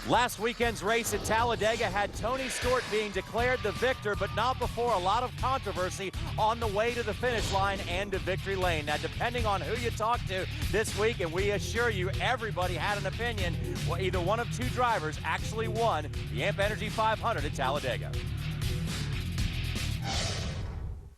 Last weekend's race at Talladega had Tony Stewart being declared the victor, but not before a lot of controversy on the way to the finish line and to victory lane. Now, depending on who you talk to this week, and we assure you everybody had an opinion, well, either one of two drivers actually won the AMP Energy 500 at Talladega.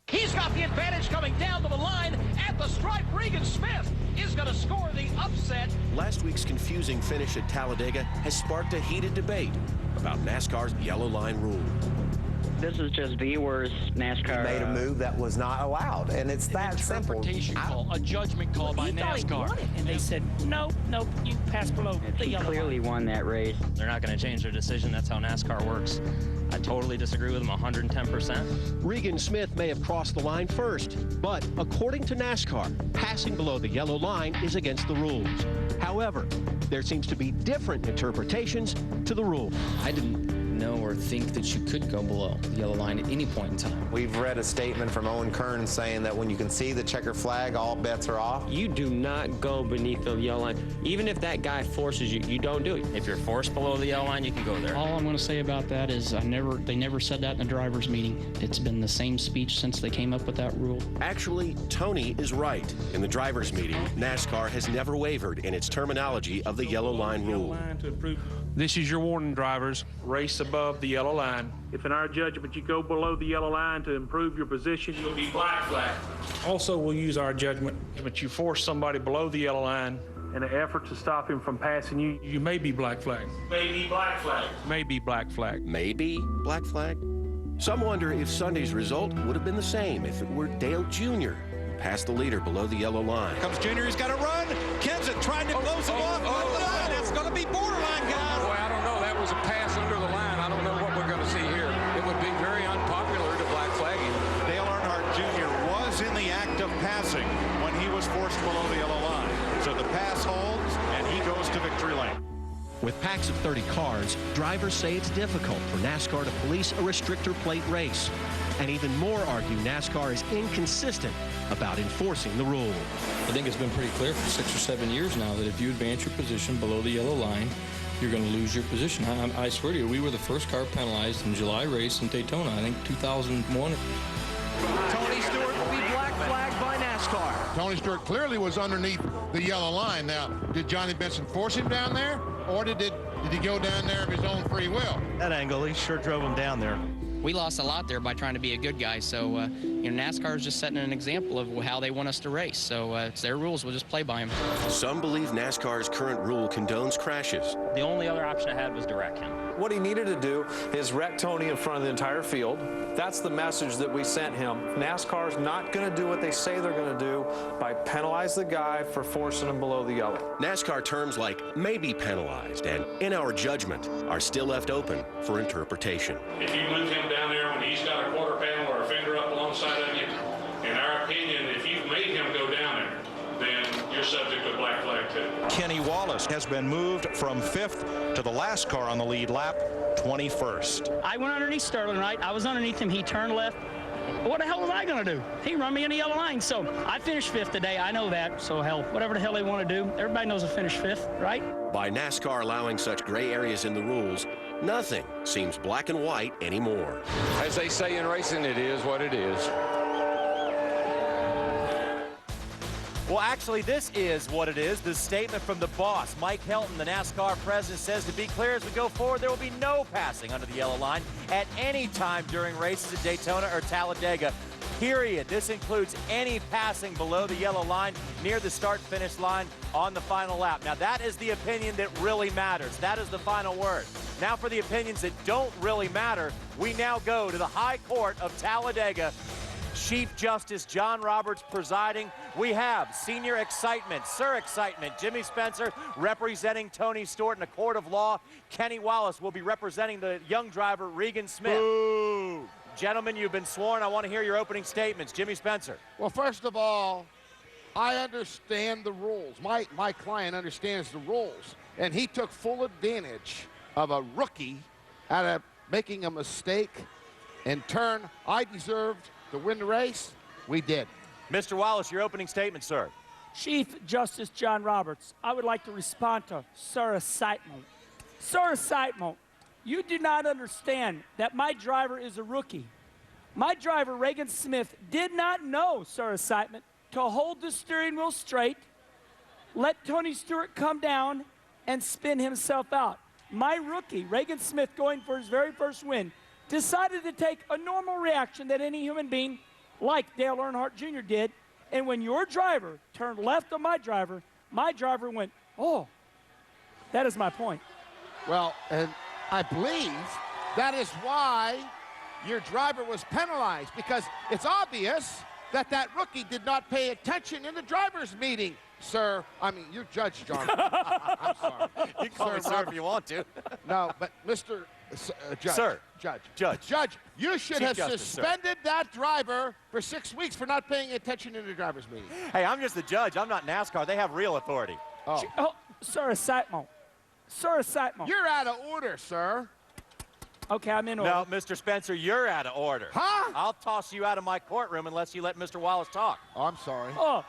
He's got the advantage coming down to the line at the stripe. Regan Smith is going to score the upset. Last week's confusing finish at Talladega has sparked a heated debate about NASCAR's yellow line rule. This is just viewers. NASCAR made a move that was not allowed, and it's that simple. Interpretation call, a judgment call by NASCAR. And they said, no, you pass below the yellow line. He clearly won that race. They're not going to change their decision. That's how NASCAR works. I totally disagree with them 110%. Regan Smith may have crossed the line first, but according to NASCAR, passing below the yellow line is against the rules. However, there seems to be different interpretations to the rule. I didn't know or think that you could go below the yellow line at any point in time. We've read a statement from Owen Kearns saying that when you can see the checker flag, all bets are off. You do not go beneath the yellow line. Even if that guy forces you, you don't do it. If you're forced below the yellow line, you can go there. All I'm going to say about that is they never said that in the driver's meeting. It's been the same speech since they came up with that rule. Actually, Tony is right. In the driver's meeting, NASCAR has never wavered in its terminology of the yellow line rule. This is your warning, drivers. Race above the yellow line. If in our judgment you go below the yellow line to improve your position, you'll be black flag. Also, we'll use our judgment. But you force somebody below the yellow line in an effort to stop him from passing you, you may be black flag. Maybe black flag. Maybe black flag. Maybe black flag? Some wonder if Sunday's result would have been the same if it were Dale Jr. who passed the leader below the yellow line. Comes Junior, he's got to run. Kenseth trying to close him off. It's going to be borderline, guys. Boy, I don't know. That was a pass under the line. I don't know what we're going to see here. It would be very unpopular to black flag him. Dale Earnhardt Jr. was in the act of passing when he was forced below the yellow line. So the pass holds, and he goes to victory lane. With packs of 30 cars, drivers say it's difficult for NASCAR to police a restrictor plate race. And even more argue NASCAR is inconsistent about enforcing the rule. I think it's been pretty clear for 6 or 7 years now that if you advance your position below the yellow line, you're going to lose your position. I swear to you, we were the first car penalized in July race in Daytona, I think 2001. Tony Stewart will be black flagged by NASCAR. Tony Stewart clearly was underneath the yellow line. Now, did Johnny Benson force him down there, or did he go down there of his own free will? That angle, he sure drove him down there. We lost a lot there by trying to be a good guy, so NASCAR is just setting an example of how they want us to race, so it's their rules, we'll just play by them. Some believe NASCAR's current rule condones crashes. The only other option I had was to wreck him. What he needed to do is wreck Tony in front of the entire field. That's the message that we sent him. NASCAR's not going to do what they say they're going to do by penalize the guy for forcing him below the yellow. NASCAR terms like may be penalized and in our judgment are still left open for interpretation. If you move him down there when he's got a quarter panel or a fender up alongside of you, in our opinion, if you've made him go down there, then you're subject to black flag too. Kenny Wallace has been moved from 5th to the last car on the lead lap, 21st. I went underneath Sterling, right? I was underneath him, he turned left. What the hell was I going to do? He run me in the yellow line, so I finished 5th today, I know that, so hell, whatever the hell they want to do, everybody knows I finished 5th, right? By NASCAR allowing such gray areas in the rules, nothing seems black and white anymore. As they say in racing, it is what it is. Well, actually, this is what it is. The statement from the boss, Mike Helton, the NASCAR president, says to be clear as we go forward, there will be no passing under the yellow line at any time during races at Daytona or Talladega, period. This includes any passing below the yellow line near the start-finish line on the final lap. Now, that is the opinion that really matters. That is the final word. Now, for the opinions that don't really matter, we now go to the High Court of Talladega. Chief Justice John Roberts presiding. We have Senior Excitement, Sir Excitement, Jimmy Spencer representing Tony Stewart in a court of law. Kenny Wallace will be representing the young driver Regan Smith. Ooh. Gentlemen, you've been sworn. I want to hear your opening statements. Jimmy Spencer. Well, first of all, I understand the rules. My client understands the rules, and he took full advantage of a rookie out of making a mistake. In turn, I deserved to win the race. We did. Mr. Wallace, your opening statement, sir. Chief Justice John Roberts, I would like to respond to Sir Excitement. Sir Seitman, you do not understand that my driver is a rookie. My driver, Regan Smith, did not know, Sir Seitman, to hold the steering wheel straight, let Tony Stewart come down, and spin himself out. My rookie, Regan Smith, going for his very first win, decided to take a normal reaction that any human being like Dale Earnhardt Jr. did, and when your driver turned left on my driver went, oh, that is my point. Well, and I believe that is why your driver was penalized, because it's obvious that that rookie did not pay attention in the driver's meeting, sir. I mean, you're Judge John. I'm sorry. You can call me sir if you want to. No, but Mr. Judge. Sir. Judge, you should Chief have Justice, suspended that driver for 6 weeks for not paying attention in the driver's meeting. Hey, I'm just the judge. I'm not NASCAR. They have real authority. Oh. Sir Seitman. Sir Seitman. You're out of order, sir. Okay, I'm in order. No, Mr. Spencer, you're out of order. Huh? I'll toss you out of my courtroom unless you let Mr. Wallace talk. Oh, I'm sorry. Oh,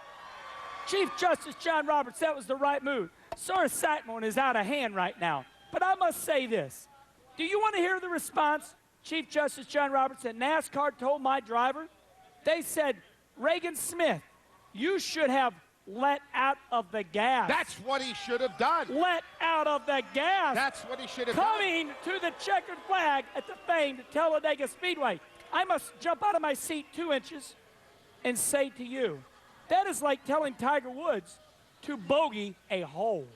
Chief Justice John Roberts, that was the right move. Sir Seitman is out of hand right now. But I must say this. Do you want to hear the response Chief Justice John Roberts at NASCAR told my driver? They said, Regan Smith, you should have let out of the gas. That's what he should have done. Let out of the gas. That's what he should have Coming done. to the checkered flag at the famed Talladega Speedway. I must jump out of my seat 2 inches and say to you, that is like telling Tiger Woods to bogey a hole.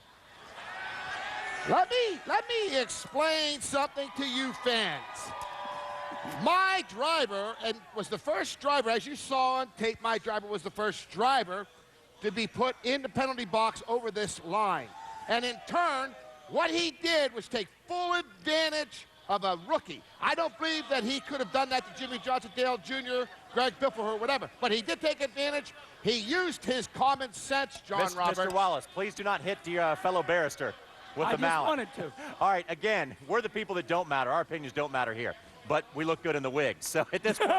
Let me explain something to you fans. My driver, and was the first driver, as you saw on tape, my driver was the first driver to be put in the penalty box over this line. And in turn, what he did was take full advantage of a rookie. I don't believe that he could have done that to Jimmy Johnson, Dale Jr., Greg Biffle, or whatever. But he did take advantage. He used his common sense, John Roberts. Mr. Wallace, please do not hit your fellow barrister with the mallet. I just wanted to. All right, again, we're the people that don't matter. Our opinions don't matter here. But we look good in the wig. So at this point,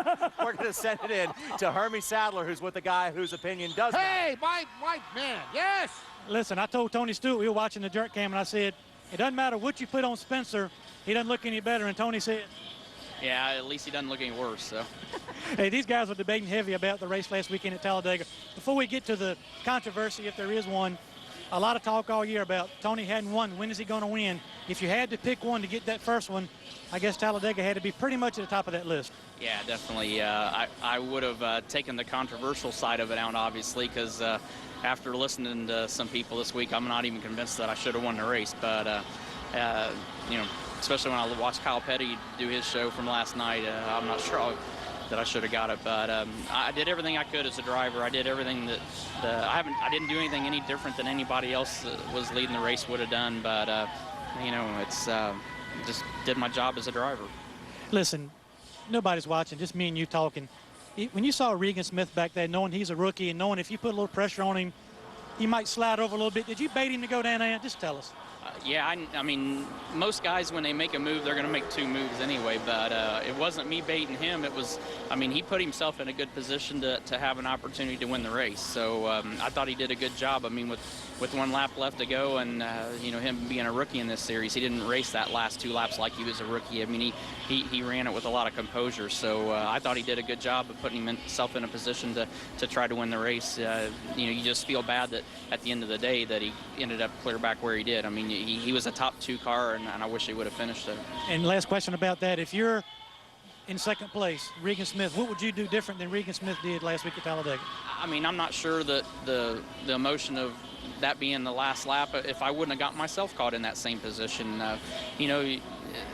we're going to send it in to Hermie Sadler, who's with the guy whose opinion does matter. Hey, my man, yes! Listen, I told Tony Stewart, we were watching the dirt cam, and I said, it doesn't matter what you put on Spencer, he doesn't look any better. And Tony said, yeah, at least he doesn't look any worse. So. Hey, these guys were debating heavy about the race last weekend at Talladega. Before we get to the controversy, if there is one, a lot of talk all year about Tony hadn't won. When is he going to win? If you had to pick one to get that first one, I guess Talladega had to be pretty much at the top of that list. Yeah, definitely. I would have taken the controversial side of it out, obviously, because after listening to some people this week, I'm not even convinced that I should have won the race. But, you know, especially when I watched Kyle Petty do his show from last night, I'm not sure that I should have got it. But I did everything I could as a driver. I did everything that I didn't do anything any different than anybody else that was leading the race would have done. But, you know, it's just did my job as a driver. Listen, nobody's watching, just me and you talking. When you saw Regan Smith back there, knowing he's a rookie and knowing if you put a little pressure on him, he might slide over a little bit, did you bait him to go down there? Just tell us. Yeah, I mean, most guys, when they make a move, they're going to make 2 moves anyway, but it wasn't me baiting him. It was, I mean, he put himself in a good position to have an opportunity to win the race. So I thought he did a good job. I mean, with 1 lap left to go and, you know, him being a rookie in this series, he didn't race that last 2 laps like he was a rookie. I mean, he ran it with a lot of composure. So I thought he did a good job of putting himself in a position to try to win the race. You know, you just feel bad that at the end of the day that he ended up clear back where he did. I mean, he was a top 2 car, and I wish he would have finished it. And last question about that. If you're in second place, Regan Smith, what would you do different than Regan Smith did last week at Talladega? I mean, I'm not sure that the emotion of that being the last lap, if I wouldn't have got myself caught in that same position. You know,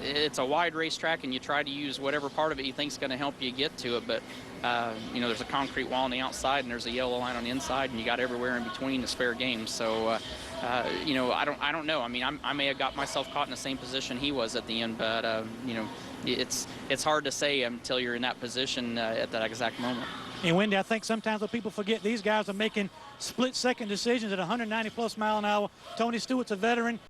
it's a wide racetrack, and you try to use whatever part of it you think is going to help you get to it, but you know, there's a concrete wall on the outside and there's a yellow line on the inside, and you got everywhere in between. It's fair game. So you know, I don't know. I mean, I may have got myself caught in the same position he was at the end, but you know, it's hard to say until you're in that position at that exact moment. And Wendy, I think sometimes what people forget, these guys are making split-second decisions at 190+ mile an hour. Tony Stewart's a veteran.